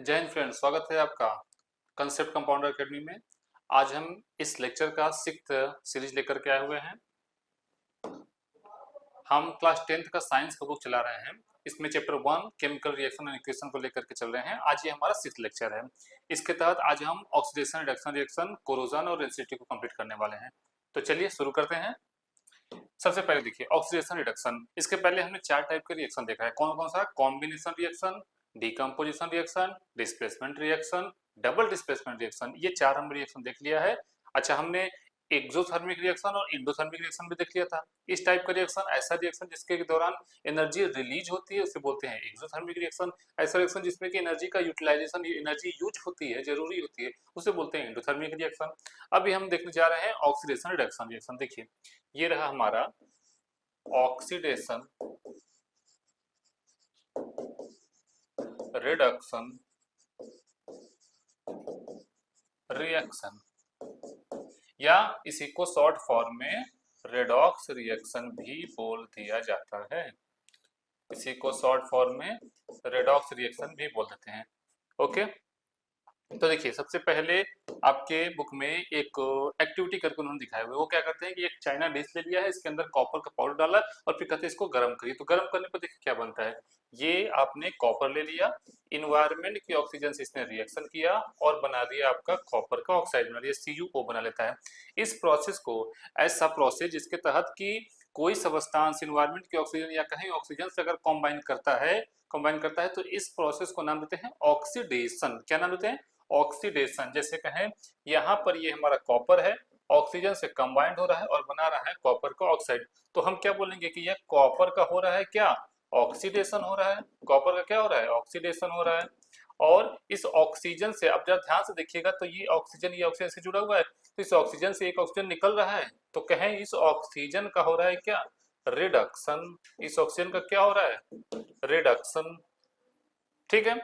जय हिंद फ्रेंड्स, स्वागत है आपका कंसेप्ट कंपाउंडर एकेडमी में। आज हम इस लेक्चर का सिक्स्थ सीरीज लेकर के आए हुए हैं। हम क्लास 10th का साइंस का बुक चला रहे हैं। इसमें chapter 1 chemical reaction and equation को लेकर के चल रहे हैं। आज ये हमारा सिक्स्थ लेक्चर है। इसके तहत आज हम ऑक्सीडेशन रिडक्शन रिएक्शन, कोरोजन और रेसिडिटी को कंप्लीट करने वाले हैं। तो चलिए शुरू करते हैं। सबसे पहले देखिए ऑक्सीडेशन रिडक्शन। इसके पहले हमने चार टाइप के रिएक्शन देखा है। कौन कौन सा? Combination reaction, decomposition reaction, displacement reaction, double displacement reaction. ये चार हम रिएक्शन देख लिया है। अच्छा, हमने एक्सोथर्मिक रिएक्शन और इंडोथर्मिक रिएक्शन भी देख लिया था। इस टाइप का रिएक्शन ऐसा रिएक्शन जिसके दौरान एनर्जी रिलीज होती है उसे बोलते हैं एक्सोथर्मिक रिएक्शन। ऐसा रिएक्शन जिसमें कि एनर्जी का यूटिलाइजेशन, एनर्जी यूज होती है, जरूरी होती है, उसे बोलते हैं इंडोथर्मिक रिएक्शन। अभी हम देखने जा रहे हैं ऑक्सीडेशन रिडक्शन रिएक्शन। देखिए ये रहा हमारा ऑक्सीडेशन रिडक्शन रिएक्शन, या इसी को शॉर्ट फॉर्म में रेडॉक्स रिएक्शन भी बोल दिया जाता है। इसी को शॉर्ट फॉर्म में रेडॉक्स रिएक्शन भी बोल देते हैं। ओके, तो देखिए सबसे पहले आपके बुक में एक एक्टिविटी करके उन्होंने दिखाया हुआ है। वो क्या करते हैं कि एक चाइना डिश ले लिया है, इसके अंदर कॉपर का पाउडर डाला और फिर कहते हैं इसको गर्म करिए। तो गर्म करने पर देखिए क्या बनता है। ये आपने कॉपर ले लिया, इन्वायरमेंट की ऑक्सीजन से इसने रिएक्शन किया और बना दिया आपका कॉपर का ऑक्साइड, बना दिया CuO बना लेता है। इस प्रोसेस को ऐसा प्रोसेस जिसके तहत कि कोई सबस्टांस इन्वायरमेंट की ऑक्सीजन या कहीं ऑक्सीजन से अगर कंबाइन करता है तो इस प्रोसेस को नाम देते हैं ऑक्सीडेशन। क्या नाम देते हैं? ऑक्सीडेशन। जैसे कहें यहाँ पर ये हमारा कॉपर है, ऑक्सीजन से कंबाइंड हो रहा है और बना रहा है कॉपर का ऑक्साइड। तो हम क्या बोलेंगे कि यह कॉपर का हो रहा है क्या? ऑक्सीडेशन हो रहा है। कॉपर का क्या हो रहा है? ऑक्सीडेशन हो रहा है। और इस ऑक्सीजन से, अब जरा ध्यान से देखिएगा, तो ये ऑक्सीजन से जुड़ा हुआ है, तो इस ऑक्सीजन से एक ऑक्सीजन निकल रहा है, तो कहें इस ऑक्सीजन का हो रहा है क्या? रिडक्शन। इस ऑक्सीजन का क्या हो रहा है? रिडक्शन। ठीक है।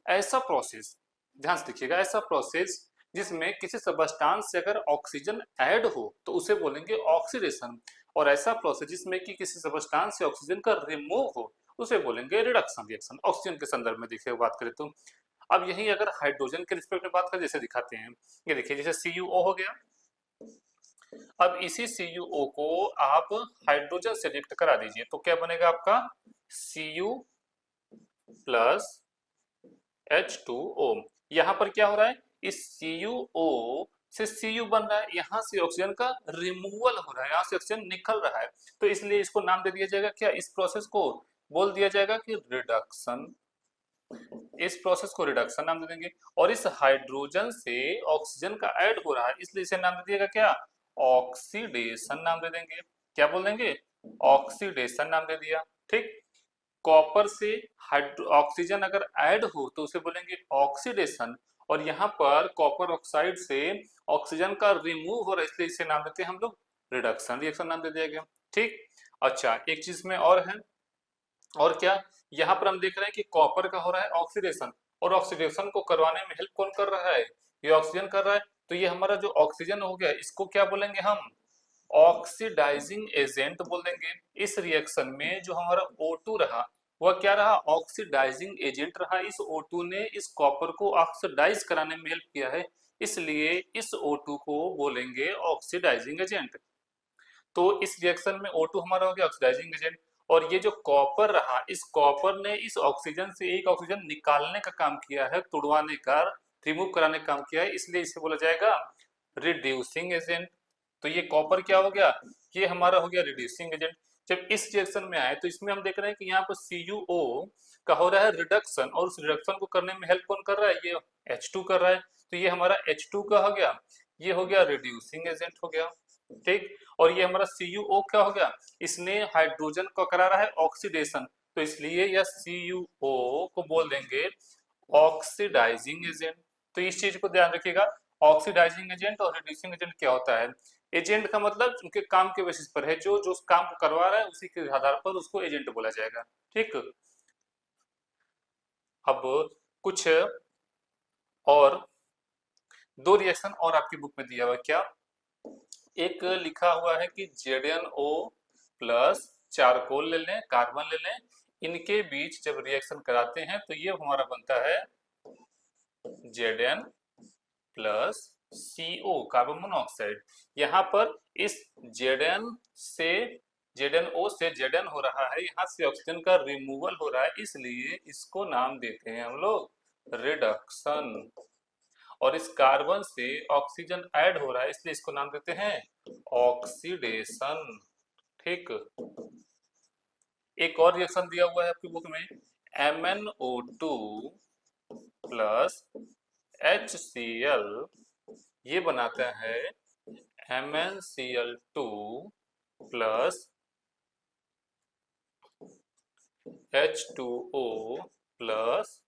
ऐसा प्रोसेस, ध्यान से देखिएगा, ऐसा प्रोसेस जिसमें किसी सबस्टांस से अगर ऑक्सीजन ऐड हो तो उसे बोलेंगे ऑक्सीडेशन। और ऐसा प्रोसेस जिसमें कि किसी सबस्टांस से ऑक्सीजन का रिमूव हो उसे बोलेंगे रिडक्शन रिएक्शन। ऑक्सीजन के संदर्भ में देखिए बात करें तो अब यही अगर हाइड्रोजन के रिस्पेक्ट में बात करें, जैसे दिखाते हैं, ये देखिए जैसे CuO हो गया। अब इसी CuO को आप हाइड्रोजन से रिएक्ट करा दीजिए तो क्या बनेगा आपका? Cu plus H2O। यहाँ पर क्या हो रहा है? इस CuO से Cu बन रहा है, यहाँ से ऑक्सीजन का रिमूवल हो रहा है, यहाँ से ऑक्सीजन निकल रहा है। तो इसलिए इसको नाम दे दिया जाएगा क्या? इस प्रोसेस को बोल दिया जाएगा कि रिडक्शन। इस प्रोसेस को रिडक्शन नाम दे देंगे। और इस हाइड्रोजन से ऑक्सीजन का ऐड हो रहा है, इसलिए इसे नाम दे दिएगा क्या? ऑक्सीडेशन नाम दे देंगे। क्या बोल देंगे? ऑक्सीडेशन नाम दे दिया। ठीक। कॉपर से ऑक्सीजन अगर ऐड हो तो उसे बोलेंगे ऑक्सीडेशन। और यहाँ पर कॉपर ऑक्साइड से ऑक्सीजन का रिमूव हो रहा है, इसलिए इसे नाम देते हैं हम लोग रिडक्शन रिएक्शन नाम दे दिया गया। ठीक। अच्छा, एक चीज में और है, और क्या? यहाँ पर हम देख रहे हैं कि कॉपर का हो रहा है ऑक्सीडेशन, और ऑक्सीडेशन को करवाने में हेल्प कौन कर रहा है? ये ऑक्सीजन कर रहा है। तो ये हमारा जो ऑक्सीजन हो गया, इसको क्या बोलेंगे हम? ऑक्सीडाइजिंग एजेंट बोल देंगे। इस रिएक्शन में जो हमारा O2 रहा वह क्या रहा? ऑक्सीडाइजिंग एजेंट रहा। इस O2 ने इस कॉपर को ऑक्सीडाइज कराने में हेल्प किया है, इसलिए इस O2 को बोलेंगे ऑक्सीडाइजिंग एजेंट। तो इस रिएक्शन में O2 हमारा हो गया ऑक्सीडाइजिंग एजेंट। और ये जो कॉपर रहा, इस कॉपर ने इस ऑक्सीजन से एक ऑक्सीजन निकालने का काम किया है, तुड़वाने का, रिमूव कराने का काम किया है, इसलिए इसे बोला जाएगा रिड्यूसिंग एजेंट। तो ये कॉपर क्या हो गया? ये हमारा हो गया रिड्यूसिंग एजेंट। जब इस रिएक्शन में आए तो इसमें हम देख रहे हैं कि यहाँ पर CuO का हो रहा है रिडक्शन, और उस रिडक्शन को करने में हेल्प कौन कर रहा है? ये H2 कर रहा है। तो ये हमारा H2 का हो गया, ये हो गया रिड्यूसिंग एजेंट हो गया। ठीक। और ये हमारा CuO क्या हो गया? इसने हाइड्रोजन को करा रहा है ऑक्सीडेशन, तो इसलिए यह CuO को बोल देंगे ऑक्सीडाइजिंग एजेंट। तो इस चीज को ध्यान रखिएगा, ऑक्सीडाइजिंग एजेंट और रिड्यूसिंग एजेंट क्या होता है। एजेंट का मतलब उनके काम के बेसिस पर है, जो जो उस काम को करवा रहा है उसी के आधार पर उसको एजेंट बोला जाएगा। ठीक। अब कुछ और दो रिएक्शन और आपकी बुक में दिया हुआ है। क्या? एक लिखा हुआ है कि ZnO प्लस चारकोल ले लें, कार्बन ले लें, इनके बीच जब रिएक्शन कराते हैं तो ये हमारा बनता है Zn plus CO carbon monoxide. यहाँ पर इस Zn से ZnO से Zn हो रहा है, यहाँ से ऑक्सीजन का रिमूवल हो रहा है, इसलिए इसको नाम देते हैं हम लोग रिडक्शन। और इस कार्बन से ऑक्सीजन ऐड हो रहा है, इसलिए इसको नाम देते हैं ऑक्सीडेशन। ठीक। एक और रिएक्शन दिया हुआ है आपकी बुक में, MnO2 प्लस HCl, ये बनाता है MnCl2 plus H2O plus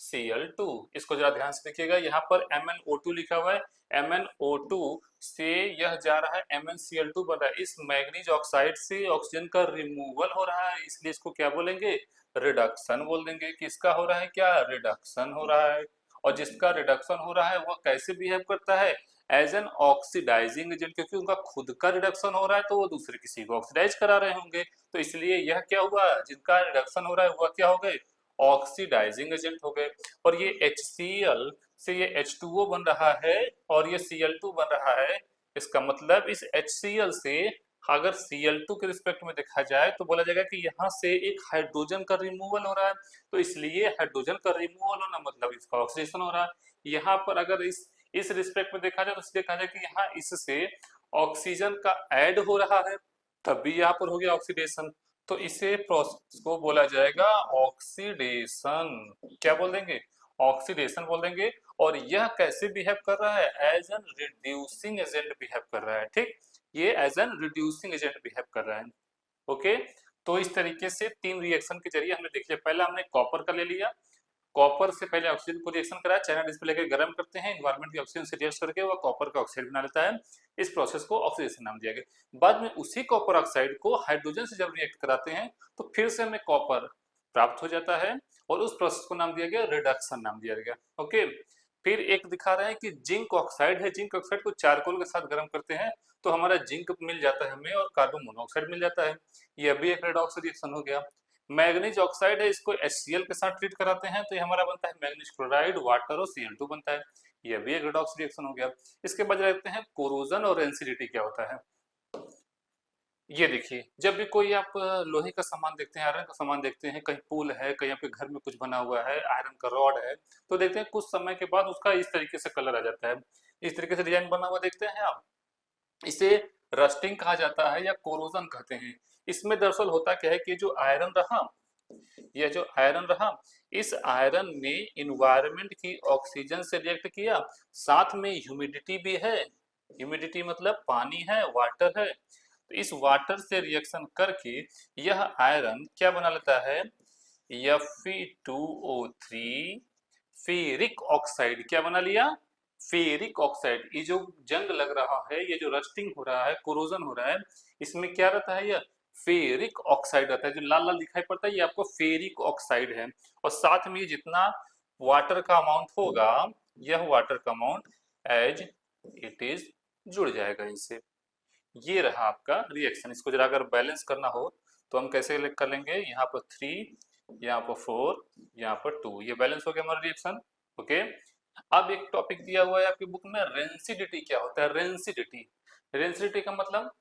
Cl2। इसको जरा ध्यान से देखिएगा, यहाँ पर MnO2 लिखा हुआ है, MnO2 से यह जा रहा है MnCl2 बन रहा है, इस मैग्नीज ऑक्साइड से ऑक्सीजन का रिमूवल हो रहा है, इसलिए इसको क्या बोलेंगे, रिडक्शन बोल देंगे। किसका हो रहा है, क्या रिडक्शन हो रहा है। और जिसका रिडक्शन हो रहा है वह कैसे बिहेव करता है, एज एन ऑक्सीडाइजिंग एजेंट, क्योंकि उनका खुद का रिडक्शन हो रहा है तो वो दूसरे किसी को ऑक्सीडाइज करा रहे होंगे, तो इसलिए यह क्या हुआ, जिनका रिडक्शन हो रहा है वह क्या हो गए, ऑक्सीडाइजिंग एजेंट हो गए। और ये HCl से ये H2O बन रहा है और ये Cl2 बन रहा है, इसका मतलब इस HCl से अगर Cl2 के रिस्पेक्ट में देखा जाए तो बोला जाएगा कि यहाँ से एक हाइड्रोजन का रिमूवल हो रहा है, तो इसलिए हाइड्रोजन का रिमूवल होना मतलब इसका ऑक्सीडेशन हो रहा है। यहाँ पर अगर इस रिस्पेक्ट में देखा जाए तो देखा जाए कि यहाँ इससे ऑक्सीजन का ऐड हो रहा है, तब भी यहाँ पर हो गया ऑक्सीडेशन, तो इसे प्रोसेस को बोला जाएगा ऑक्सीडेशन। क्या बोल देंगे, ऑक्सीडेशन बोल देंगे। और यह कैसे बिहेव कर रहा है, as an reducing agent behave कर रहा है। ठीक, ये as an reducing agent behave कर रहा है। ओके, तो इस तरीके से तीन रिएक्शन के जरिए हमने देख लिया। पहला हमने कॉपर का ले लिया, कॉपर से पहले ऑक्सीजन को रिएक्शन करा, चाइना डिस्प्ले लेकर गर्म करते हैं, एनवायरमेंट की ऑक्सीजन से रिएक्ट करके वह कॉपर का ऑक्साइड बना लेता है, इस प्रोसेस को ऑक्सीडेशन नाम दिया गया। बाद में उसी कॉपर ऑक्साइड को हाइड्रोजन से जब रिएक्ट कराते हैं तो फिर से हमें कॉपर प्राप्त हो जाता है और उस प्रोसेस को नाम दिया गया रिडक्शन नाम दिया गया। ओके, फिर एक दिखा रहे हैं कि जिंक ऑक्साइड है, जिंक ऑक्साइड को चारकोल के साथ गर्म करते हैं तो हमारा जिंक मिल जाता है हमें और कार्बन मोनोऑक्साइड मिल जाता है, यह भी एक रेडॉक्स रिएक्शन हो गया। मैग्नीज ऑक्साइड है, इसको HCl के साथ ट्रीट कराते हैं तो ये हमारा बनता है मैग्नीज क्लोराइड, वाटर और Cl2 बनता है, यह भी एक रेडॉक्स रिएक्शन हो गया। इसके बाद देखते हैं कोरोजन और रेंसिडिटी क्या होता है। ये देखिए, जब भी कोई आप लोहे का सामान देखते हैं, आयरन का सामान देखते हैं, कहीं पुल है, कहीं आपके घर में कुछ बना हुआ है, आयरन का रॉड है, तो देखते हैं कुछ समय के बाद उसका इस तरीके से कलर आ जाता है, इस तरीके से डिजाइन बना हुआ देखते हैं आप, इसे रस्टिंग कहा जाता है या कोरोजन कहते हैं। इसमें दरअसल होता क्या है कि जो आयरन रहा, यह जो आयरन रहा, इस आयरन ने इन्वायरमेंट की ऑक्सीजन से रिएक्ट किया, साथ में ह्यूमिडिटी भी है, ह्यूमिडिटी मतलब पानी है, वाटर है, तो इस वाटर से रिएक्शन करके यह आयरन क्या बना लेता है, Fe2O3 फेरिक ऑक्साइड। क्या बना लिया, फेरिक ऑक्साइड। ये जो जंग लग रहा है, ये जो रस्टिंग हो रहा है, कोरोजन हो रहा है, इसमें क्या रहता है, यह फेरिक ऑक्साइड रहता है, जो लाल लाल दिखाई पड़ता है ये आपको फेरिक ऑक्साइड है। और साथ में जितना वाटर का अमाउंट होगा, यह वाटर का अमाउंट एज इट इज जुड़ जाएगा इससे। ये रहा आपका रिएक्शन। इसको जरा अगर बैलेंस करना हो तो हम कैसे कर लेंगे, यहाँ पर 3, यहाँ पर 4, यहाँ पर 2, ये बैलेंस हो गया हमारा रिएक्शन। ओके, अब एक टॉपिक दिया हुआ है आपकी बुक में, रेंसिडिटी क्या होता है, रेंसिडिटी। रेंसिडिटी का मतलब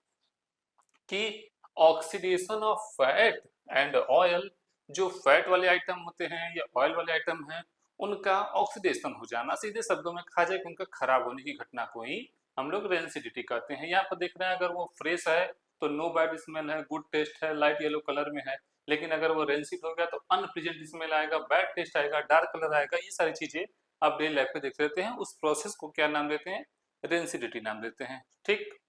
कि oxidation of fat and oil, जो फैट वाले आइटम होते हैं या ऑयल वाले आइटम हैं उनका ऑक्सीडेशन हो जाना, सीधे शब्दों में कहा जाए कि उनका खराब होने की घटना को ही हम लोग रेंसिडिटी कहते हैं। यहाँ पर देख रहे हैं अगर वो फ्रेश है तो नो बैड स्मेल है, गुड टेस्ट है, लाइट येलो कलर में है, लेकिन अगर वो रेंसिड हो गया तो अनप्लीजेंट स्मेल आएगा, बैड टेस्ट आएगा, डार्क कलर आएगा, ये सारी चीजें आप डेली लाइफ में देख लेते हैं। उस प्रोसेस को क्या नाम देते हैं, रेंसिडिटी नाम देते हैं। ठीक,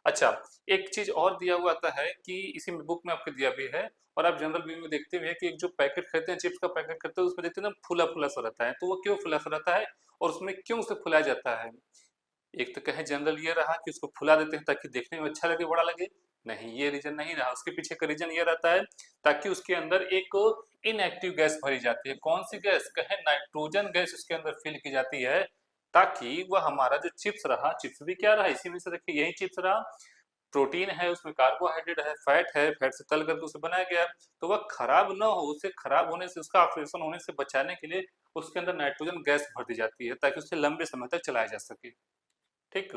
अच्छा, एक चीज और दिया हुआ आता है कि इसी में बुक में आपको दिया भी है और आप जनरल व्यू में देखते हुए कि एक जो पैकेट खरीदते हैं, चिप्स का पैकेट खरीदते हैं, उसमें देखते हैं ना फुला फुला सा रहता है, तो वो क्यों फुला सा रहता है और उसमें क्यों उसे फुलाया जाता है। एक तो कहे जनरल ये रहा कि उसको फुला देते हैं ताकि देखने में अच्छा लगे, बड़ा लगे, नहीं ये रीजन नहीं रहा, उसके पीछे का रीजन ये रहता है ताकि उसके अंदर एक इनएक्टिव गैस भरी जाती है। कौन सी गैस, कहे नाइट्रोजन गैस उसके अंदर फिल की जाती है, ताकि वह हमारा जो चिप्स रहा, चिप्स भी क्या रहा, इसी में से देखिए यही चिप्स रहा, प्रोटीन है उसमें, कार्बोहाइड्रेट है, फैट है, फैट से तल करके उसे बनाया गया है, तो वह खराब ना हो, उसे खराब होने से, उसका ऑक्सीडेशन होने से बचाने के लिए उसके अंदर नाइट्रोजन गैस भर दी जाती है ताकि उसे लंबे समय तक चलाया जा सके। ठीक,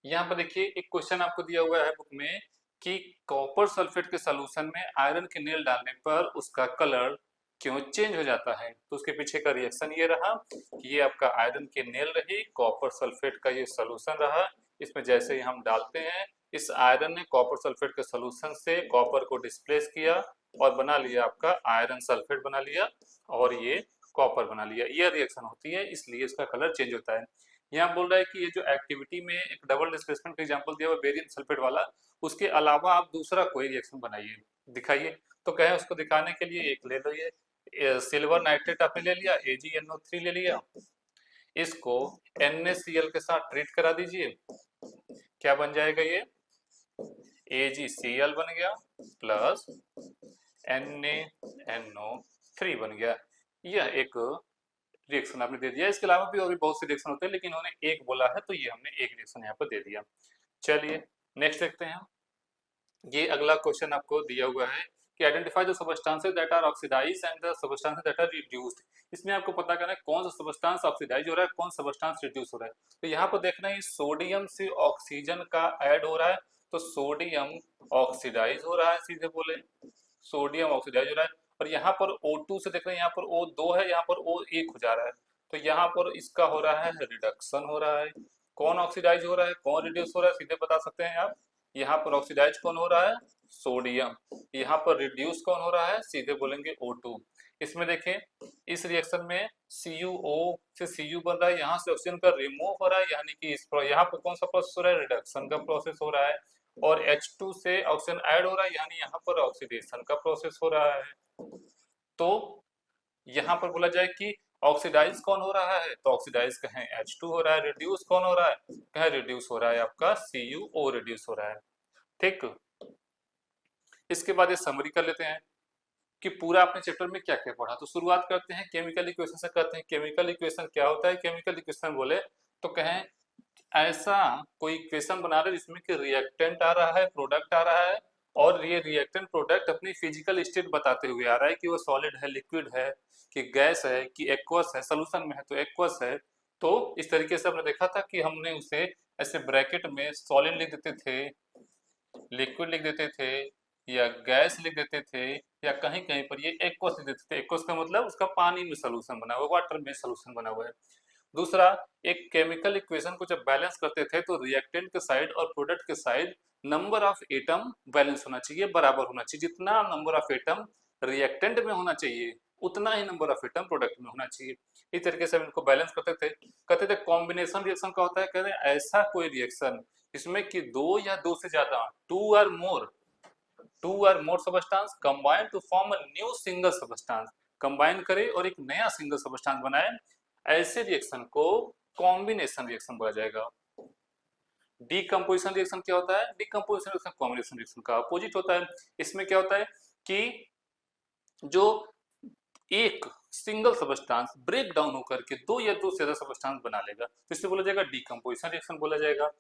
यहाँ पर देखिए एक क्वेश्चन आपको दिया हुआ है बुक में कि कॉपर सल्फेट के सॉल्यूशन में आयरन के नेल डालने पर उसका कलर क्यों चेंज हो जाता है। तो उसके पीछे का रिएक्शन ये रहा कि ये आपका आयरन के नेल रही, कॉपर सल्फेट का ये सॉल्यूशन रहा, इसमें जैसे ही हम डालते हैं इस आयरन ने कॉपर सल्फेट के सॉल्यूशन से कॉपर को डिस्प्लेस किया और बना लिया आपका आयरन सल्फेट बना लिया और ये कॉपर बना लिया। ये रिएक्शन होती है, इसलिए इसका कलर चेंज होता है। यहाँ बोल रहा है कि ये जो एक्टिविटी में एक डबल डिस्प्लेसमेंट का एग्जांपल दिया हुआ बेरियम सल्फेट वाला, उसके अलावा आप दूसरा कोई रिएक्शन बनाइए, दिखाइए। तो कहे उसको दिखाने के लिए एक ले लो, ये सिल्वर नाइट्रेट आपने ले लिया, AgNO3 ले लिया, इसको NaCl के साथ ट्रीट करा दीजिए। क्या बन जाएगा ये AgCl बन गया प्लस NaNO3 बन गया। यह एक रिएक्शन आपने दे दिया। इसके अलावा भी और भी बहुत से रिएक्शन होते हैं, लेकिन इन्होंने एक बोला है तो ये हमने एक रिएक्शन यहाँ पर दे दिया। चलिए नेक्स्ट देखते हैं। ये अगला क्वेश्चन आपको दिया हुआ है कि identify the substances that are oxidised and the substances that are reduced. इसमें आपको पता करना है कौन सा सबस्टेंस ऑक्सीडाइज हो रहा है, कौन सा सबस्टेंस रिड्यूस हो रहा है। तो यहाँ पर देखना है सोडियम से ऑक्सीजन का ऐड हो रहा है, तो सोडियम ऑक्सीडाइज हो रहा है, सीधे बोले सोडियम ऑक्सीडाइज हो रहा है। और यहाँ पर O2 से देख रहे हैं, यहाँ पर O2 है, यहाँ पर O1 हो जा रहा है, तो यहाँ पर इसका हो रहा है रिडक्शन हो रहा है। कौन ऑक्सीडाइज हो रहा है, कौन रिड्यूस हो रहा है, सीधे बता सकते हैं आप। यहाँ पर ऑक्सीडाइज कौन हो रहा है, सोडियम। यहाँ पर रिड्यूस कौन हो रहा है, सीधे बोलेंगे O2। इसमें देखें इस रिएक्शन में CuO से Cu बन रहा है, यहाँ से ऑक्सीजन का रिमूव हो रहा है, यानी कि इस पर यहाँ पर कौन सा प्रोसेस हो रहा है, रिडक्शन का प्रोसेस हो रहा है। और H2 से ऑक्सीजन ऐड हो रहा है, यानी यहाँ पर ऑक्सीडेशन का प्रोसेस हो रहा है। तो यहाँ पर बोला जाए कि ऑक्सीडाइज कौन हो रहा है, तो ऑक्सीडाइज कहें H2 हो रहा है। रिड्यूस कौन हो रहा है, कहें रिड्यूस हो रहा है आपका CuO रिड्यूस हो रहा है। ठीक, इसके बाद ये समरी कर लेते हैं कि पूरा अपने चैप्टर में क्या क्या पढ़ा। तो शुरुआत करते हैं केमिकल इक्वेशन से, करते हैं केमिकल इक्वेशन क्या होता है। केमिकल इक्वेशन बोले तो कहें ऐसा कोई इक्वेशन बना रहे जिसमें कि रिएक्टेंट आ रहा है, प्रोडक्ट आ रहा है, और ये रिएक्टेंट प्रोडक्ट अपनी फिजिकल स्टेट बताते हुए आ रहा है कि वो सॉलिड है, लिक्विड है, कि गैस है, कि एक्वस है, सोल्यूशन में है तो एक्वस है। तो इस तरीके से हमने देखा था कि हमने उसे ऐसे ब्रैकेट में सॉलिड लिख देते थे, लिक्विड लिख देते थे, या गैस लिख देते थे, या कहीं कहीं पर ये एक्वस लिख देते थे। एक्वस का मतलब उसका पानी में सोल्यूशन बना हुआ, वाटर में सोल्यूशन बना हुआ है। दूसरा, एक केमिकल इक्वेशन को जब बैलेंस करते थे तो रिएक्टेंट के साइड और प्रोडक्ट के side number of atom balance होना चाहिए, बराबर होना चाहिए। जितना नंबर ऑफ एटम रिएक्टेंट में होना चाहिए उतना ही नंबर ऑफ एटम प्रोडक्ट में होना चाहिए। इस तरीके से हम इनको बैलेंस करते थे। कहते थे कॉम्बिनेशन रिएक्शन का होता है, कहते हैं ऐसा कोई रिएक्शन इसमें कि दो या दो से ज्यादा, two or more substance combine to form a new single substance, combine करे और एक नया सिंगल सबस्टेंस बनाए, ऐसे रिएक्शन को कॉम्बिनेशन रिएक्शन बोला जाएगा। डीकंपोजिशन रिएक्शन क्या होता है, डीकंपोजिशन रिएक्शन कॉम्बिनेशन रिएक्शन का अपोजिट होता है। इसमें क्या होता है कि जो एक सिंगल सबस्टेंस ब्रेक डाउन होकर के दो या दो से ज्यादा सबस्टेंस बना लेगा तो इसे बोला जाएगा डीकंपोजिशन रिएक्शन बोला जाएगा।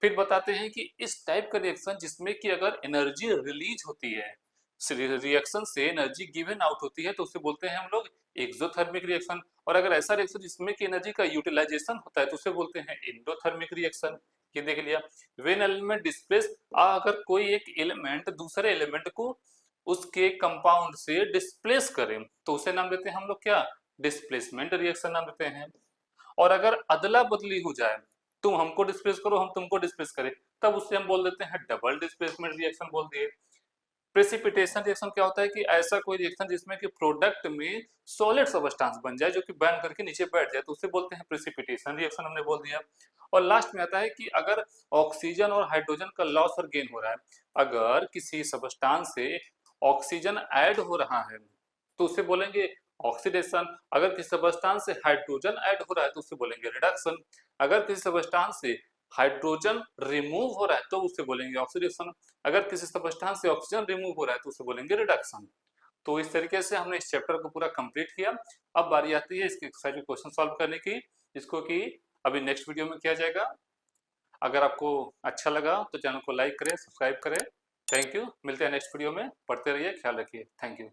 फिर बताते हैं कि इस टाइप का रिएक्शन जिसमें कि अगर एनर्जी रिलीज होती है, रिएक्शन से एनर्जी गिवन आउट होती है, तो उसे बोलते हैं हम लोग एक्सोथर्मिक रिएक्शन। और अगर ऐसा रिएक्शन जिसमें कि एनर्जी का यूटिलाइजेशन होता है तो उसे बोलते हैं एंडोथर्मिक रिएक्शन। ये देख लिया। व्हेन एलिमेंट डिस्प्लेस, अगर कोई एक एलिमेंट दूसरे एलिमेंट को उसके कंपाउंड से डिस्प्लेस करें तो उसे नाम देते हैं हम लोग क्या, डिस्प्लेसमेंट रिएक्शन नाम देते हैं। और अगर अदला बदली हो जाए, तुम हमको डिस्प्लेस करो हम तुमको डिस्प्लेस करें, तब उससे हम बोल देते हैं डबल डिस्प्लेसमेंट रिएक्शन बोल दिए। प्रेसिपिटेशन रिएक्शन क्या होता है कि ऐसा कोई रिएक्शन जिसमें कि प्रोडक्ट में सॉलिड सबस्टेंस बन जाए जो कि बर्न करके नीचे बैठ जाए तो उसे बोलते हैं प्रेसिपिटेशन रिएक्शन, हमने बोल दिया। और लास्ट में आता है कि अगर ऑक्सीजन और हाइड्रोजन का लॉस और गेन हो रहा है, अगर किसी सबस्टेंस से ऑक्सीजन ऐड हो रहा है तो उसे बोलेंगे ऑक्सीडेशन, अगर किसी सबस्टेंस से हाइड्रोजन ऐड हो रहा है तो उसे बोलेंगे रिडक्शन, अगर किसी सबस्टेंस से हाइड्रोजन रिमूव हो रहा है तो उसे बोलेंगे ऑक्सीडेशन, अगर किसी सबस्टेंस से ऑक्सीजन रिमूव हो रहा है तो उसे बोलेंगे रिडक्शन। तो इस तरीके से हमने इस चैप्टर को पूरा कंप्लीट किया। अब बारी आती है इसके एक्सरसाइज के क्वेश्चन सॉल्व करने की, जिसको कि अभी नेक्स्ट वीडियो में किया जाएगा। अगर आपको अच्छा लगा तो चैनल को लाइक करें, सब्सक्राइब करें। थैंक यू, मिलते हैं नेक्स्ट वीडियो में। पढ़ते रहिए, ख्याल रखिए। Thank you.